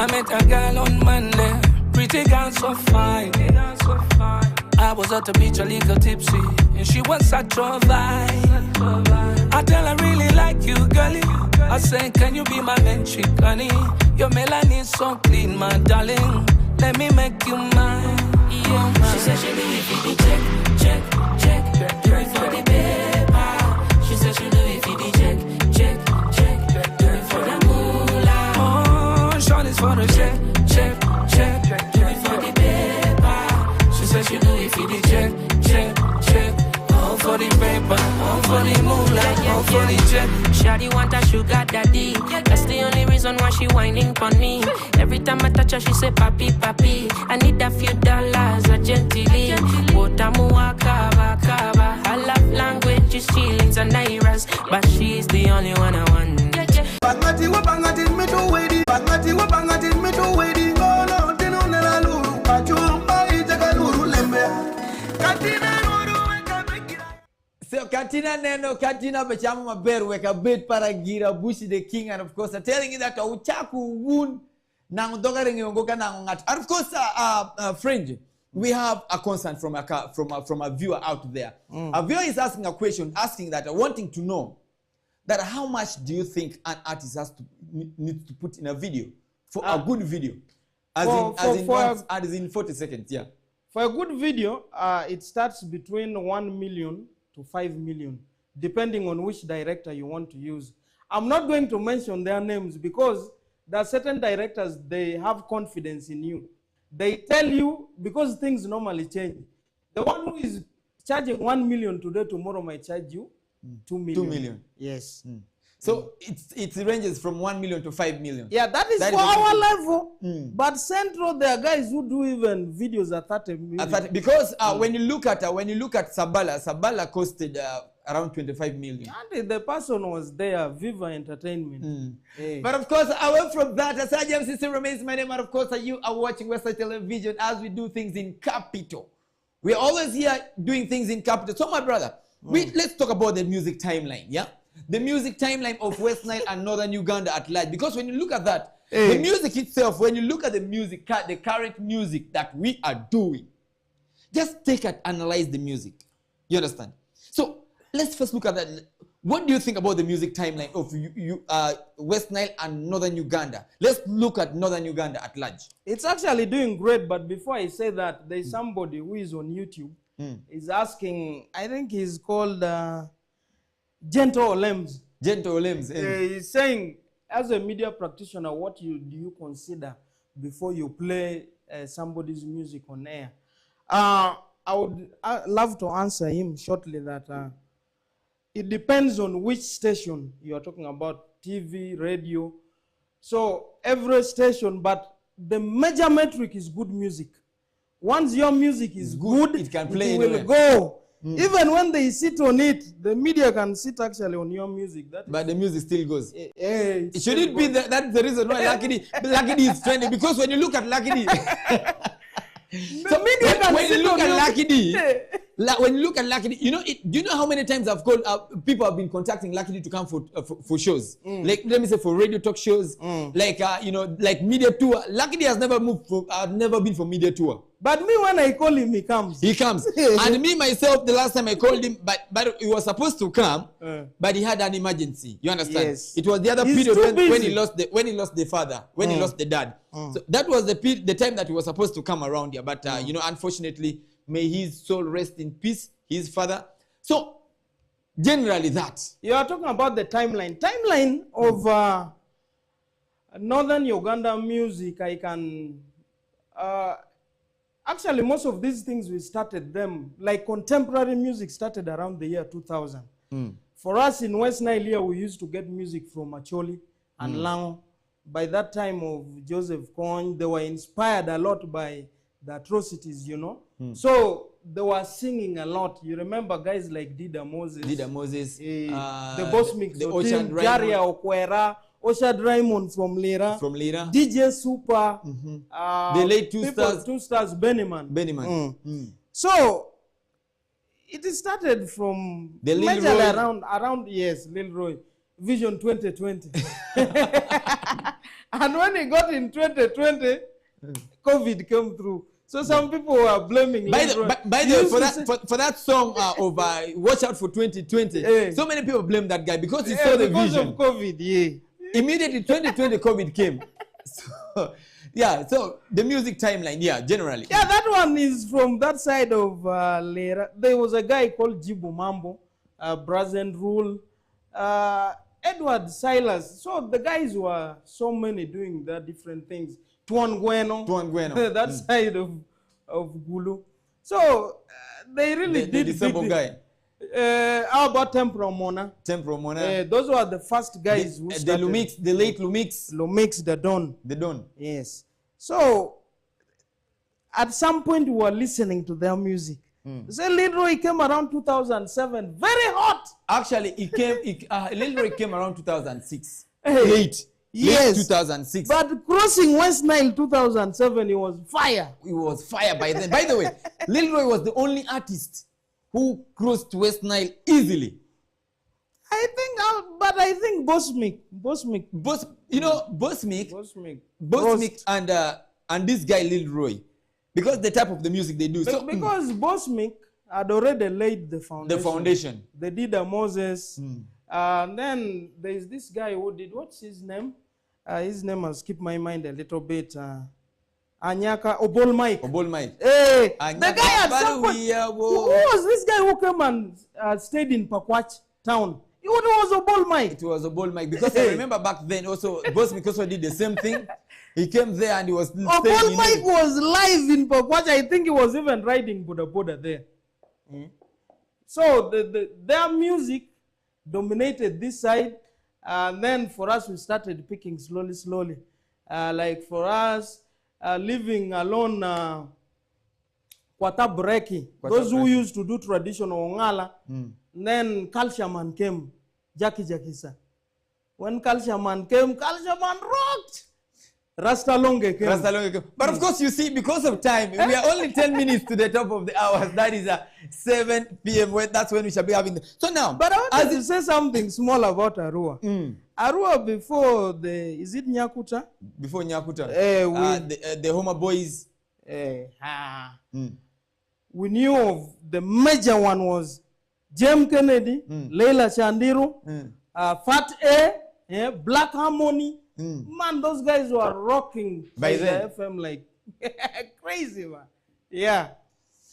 I met a girl on Monday, pretty girl so fine. I was at the beach a little tipsy, and she was such a vibe. I tell her really like you, girlie. I say, can you be my main chick, honey? Your melanin so clean, my darling. Let me make you mine. Yeah. She said she do it for the check. Do it for the paper. She said she do it for the check. Do it for the moolah. Oh, shorty's for the check. Do it for the paper. She said she do it for the check. All for the paper, all for the moolah, all for the check. Shawty want a sugar daddy. That's the only reason why she whining for me. Every time I touch her, she say, papi, papi. I need a few dollars, urgently. Wotamua kaba. I love language, is shillings and nairas, but she's the only one I want. Bangati me to wait. Bangati me to wait. Oh no, tino nela luru. Pachumba itaka luru lembe. Katina So Katina Neno, Katina Bachama Maber, Weka Bed Paragira, Bushi the King, and of course, I'm telling you that Uchaku wound Nang Dogaring Ngoka Nangat. And of course, friend, we have a concern from a viewer out there. A viewer is asking a question, asking that, wanting to know that how much do you think an artist has to need to put in a video for a good video? As in 40 seconds, yeah. For a good video, it starts between 1 million to 5 million, depending on which director you want to use. I'm not going to mention their names because there are certain directors, they have confidence in you. They tell you, because things normally change. The one who is charging 1 million today, tomorrow might charge you 2 million. 2 million. Yes. So it ranges from 1 million to 5 million. Yeah, that is for our level. But Central, there are guys who do even videos at 30 million. Because when you look at Sabala costed around 25 million. And the person was there, Viva Entertainment. Hey. But of course, away from that, Asajam System remains my name. And of course, you are watching Westside Television as we do things in capital. We're always here doing things in capital. So my brother, let's talk about the music timeline, yeah? The music timeline of West Nile and Northern Uganda at large. Because when you look at that, the music itself, when you look at the music, the current music that we are doing, just take and analyze the music. You understand? So let's first look at that. What do you think about the music timeline of West Nile and Northern Uganda? Let's look at Northern Uganda at large. It's actually doing great, but before I say that, there's somebody who is on YouTube. Is asking, I think he's called Gentle Olems. Gentle Olems. He's saying, as a media practitioner, what do you consider before you play somebody's music on air? I would love to answer him shortly that it depends on which station you are talking about, TV, radio. So every station, but the major metric is good music. Once your music is good, it can play it will anywhere. go. Even when they sit on it, the media can sit actually on your music. But the music still goes. It should it be that's the reason why Lucky D is trending? Because when you look at Lucky D, the media can when you sit look on at your Lucky D, when you look at Lucky D, do you know how many times I've called people have been contacting Lucky D to come for shows? Like, let me say, for radio talk shows, like like media tour. Lucky D has never never been for media tour. But me, when I call him, he comes. He comes. And me myself, the last time I called him, but he was supposed to come, but he had an emergency. You understand? Yes. It was the other He's period too when he lost the father, when he lost the dad. So that was the time that he was supposed to come around here. But unfortunately, may his soul rest in peace, his father. So generally that. You are talking about the timeline. Timeline of Northern Uganda music, I can... actually, most of these things, we started them, like contemporary music started around the year 2000. For us in West Nile here, we used to get music from Acholi and Lango. By that time of Joseph Kony, they were inspired a lot by the atrocities, So they were singing a lot. You remember guys like Dida Moses. The Boss Mix, the Ocean Jaria Okwera, Oshad Raymond from Lira. DJ Super. The late Two Stars, Bennyman. So it started from the majorly around Lil Roy. Vision 2020. And when he got in 2020, COVID came through. So some people were blaming. By the way, for that song of Watch Out for 2020, so many people blame that guy because he saw the vision. Because of COVID, Immediately 2020 COVID came. So the music timeline, generally. Yeah, that one is from that side of Lera. There was a guy called Jibu Mambo, Brazen Rule, Edward Silas. So the guys were so many doing the different things. Tuan Gueno. That side of Gulu. So they really did the disabled guy. How about Tempro Mona? Those were the first guys who started. The late Lumix, the Don. The Don. Yes. So at some point we were listening to their music. So Lil Roy came around 2007, very hot. Actually, Lil Roy came around 2006. Late 2006. But crossing West Nile 2007, it was fire. It was fire by then. By the way, Lil Roy was the only artist who crossed West Nile easily. I think Boss Mick and this guy Lil Roy, because the type of the music they do. Because Boss Mick had already laid the foundation. They did Moses. And then there's this guy who did, what's his name? His name has skipped my mind a little bit. Anyaka Obol Mike. Hey, the guy at some point, who was this guy who came and stayed in Pakwach town? It was Obol Mike. It was Obol Mike, because I remember back then also, Boss Mick also did the same thing. He came there and he was Obol Mike was live in Pakwach. I think he was even riding Boda there. So their music dominated this side, and then for us we started picking slowly. Like for us, living alone, Kwata Breki, those who used to do traditional Ongala, then Kalshaman came, Jackie Sir. When Kalshaman came, Kalshaman rocked. Rasta Longe came. But of course, you see, because of time, we are only 10 minutes to the top of the hours. That is 7 p.m. That's when we shall be having So now, but I wanted to say something small about Arua. Arua before is it Nyakuta? Before Nyakuta. The Homer Boys. We knew of the major one was Jem Kennedy, Leila Chandiru, Fat A, Black Harmony. Man, those guys were rocking by the FM like crazy, man. Yeah.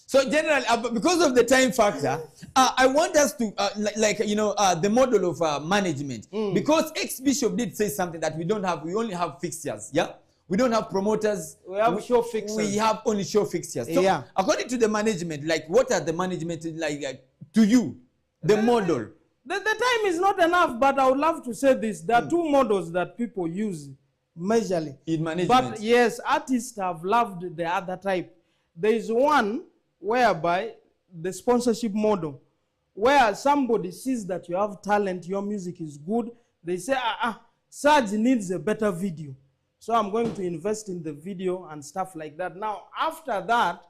So generally, because of the time factor, I want us to, the model of management. Because ex-bishop did say something that we only have fixtures, yeah? We don't have promoters. We have show fixtures. We have only show fixtures. So according to the management, like what are the management like to you? The model. The time is not enough, but I would love to say this. There are two models that people use majorly. In management. But yes, artists have loved the other type. There is one whereby the sponsorship model, where somebody sees that you have talent, your music is good. They say, Sarge needs a better video. So I'm going to invest in the video and stuff like that. Now, after that,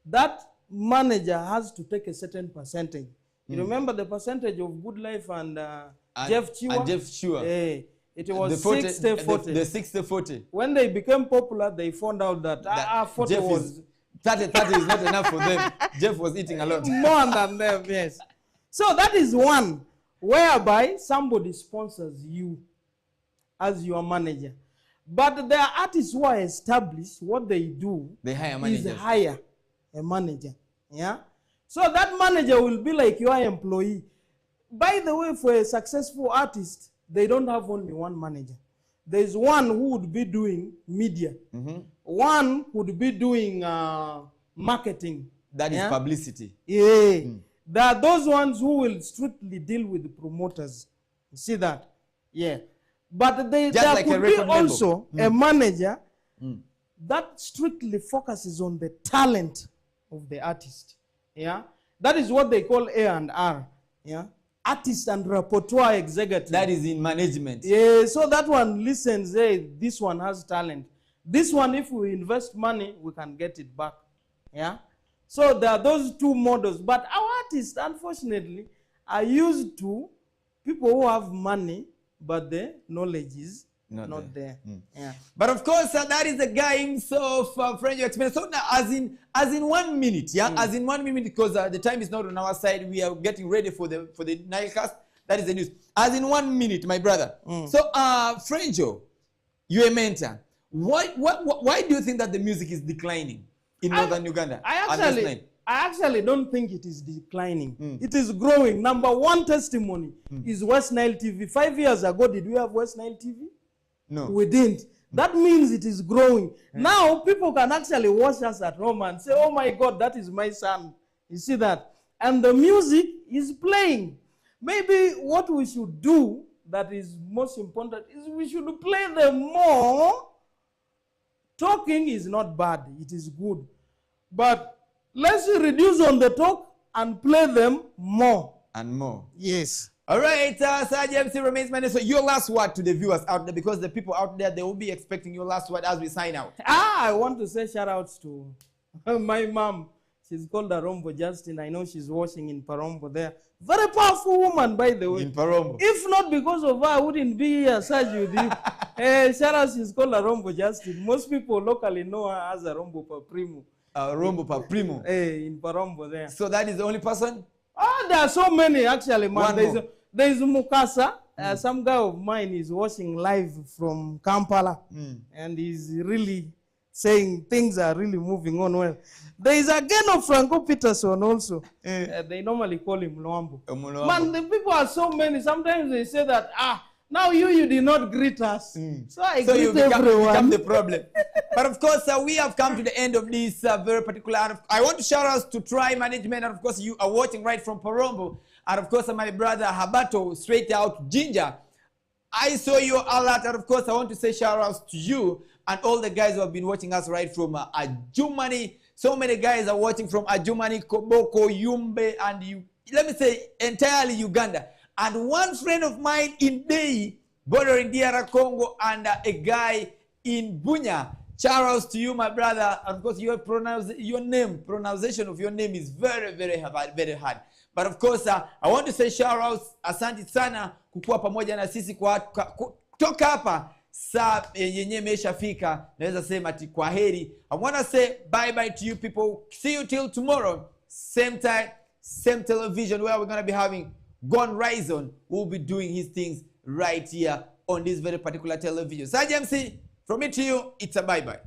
that manager has to take a certain percentage. You remember the percentage of Good Life and Jeff Chua? And Jeff Chua. It was the 60-40. The 60-40. When they became popular, they found out that 40 Jeff was... 30 is not enough for them. Jeff was eating a lot. More than them, yes. So that is one whereby somebody sponsors you as your manager. But there are artists who are established. What they do is hire a manager. Yeah. So that manager will be like your employee. By the way, for a successful artist, they don't have only one manager. There's one who would be doing media. One would be doing marketing. That is publicity. Yeah. There are those ones who will strictly deal with the promoters. You see that? Yeah. But there like could be also a manager that strictly focuses on the talent of the artist. Yeah. That is what they call A&R. Yeah. Artist and repertoire executive. That is in management. Yeah, so that one listens, hey, this one has talent. This one, if we invest money, we can get it back. Yeah? So there are those two models. But our artists, unfortunately, are used to people who have money, but the knowledge is not there. Yeah. But of course, that is the guy himself, friend, your experience. So now, as in 1 minute, yeah, as in 1 minute, because the time is not on our side. We are getting ready for the Nilecast. That is the news. As in 1 minute, my brother. So, Frenjo, you're a mentor. Why do you think that the music is declining in northern Uganda? I actually don't think it is declining. It is growing. Number one testimony is West Nile TV. 5 years ago, did we have West Nile TV? No. We didn't. That means it is growing. Now, people can actually watch us at home and say, oh my God, that is my son. You see that? And the music is playing. Maybe what we should do that is most important is we should play them more. Talking is not bad. It is good. But let's reduce on the talk and play them more. And more. Yes. All right, Sarge MC remains my name. So your last word to the viewers out there, because the people out there, they will be expecting your last word as we sign out. I want to say shout outs to my mom. She's called Arombo Justin. I know she's watching in Parombo there. Very powerful woman, by the way. In Parombo. If not because of her, I wouldn't be here, Sarge, with you. Shout out, she's called Arombo Justin. Most people locally know her as Arombo Paprimo. Arombo Paprimo. In Parombo there. So that is the only person? Oh, there are so many, actually, man. There's Mukasa. Some guy of mine is watching live from Kampala. And he's really saying things are really moving on well. There is again of Franco Peterson also. They normally call him Luambo. Man, the people are so many. Sometimes they say that, now you did not greet us. So I greet everyone. Become the problem. But of course, we have come to the end of this very particular. I want to shout out to Try Management. And of course, you are watching right from Parombo. And of course, my brother Habato, straight out Ginger. I saw your alert. And of course, I want to say shout outs to you and all the guys who have been watching us right from Adjumani. So many guys are watching from Adjumani, Koboko, Yumbe, and let me say entirely Uganda. And one friend of mine in Dei, bordering DR Congo, and a guy in Bunya. Shout outs to you, my brother. And of course, your pronunciation of your name is very, very hard. But of course, I want to say shout outs, asante sana kukua pamoja na sisi kutoka hapa saa yenye imeshafika. Naweza sema ati kwa heri. I want to say bye bye to you people. See you till tomorrow. Same time, same television where we're going to be having Gone Horizon. Will be doing his things right here on this very particular television. Sarge MC, from me to you, it's a bye bye.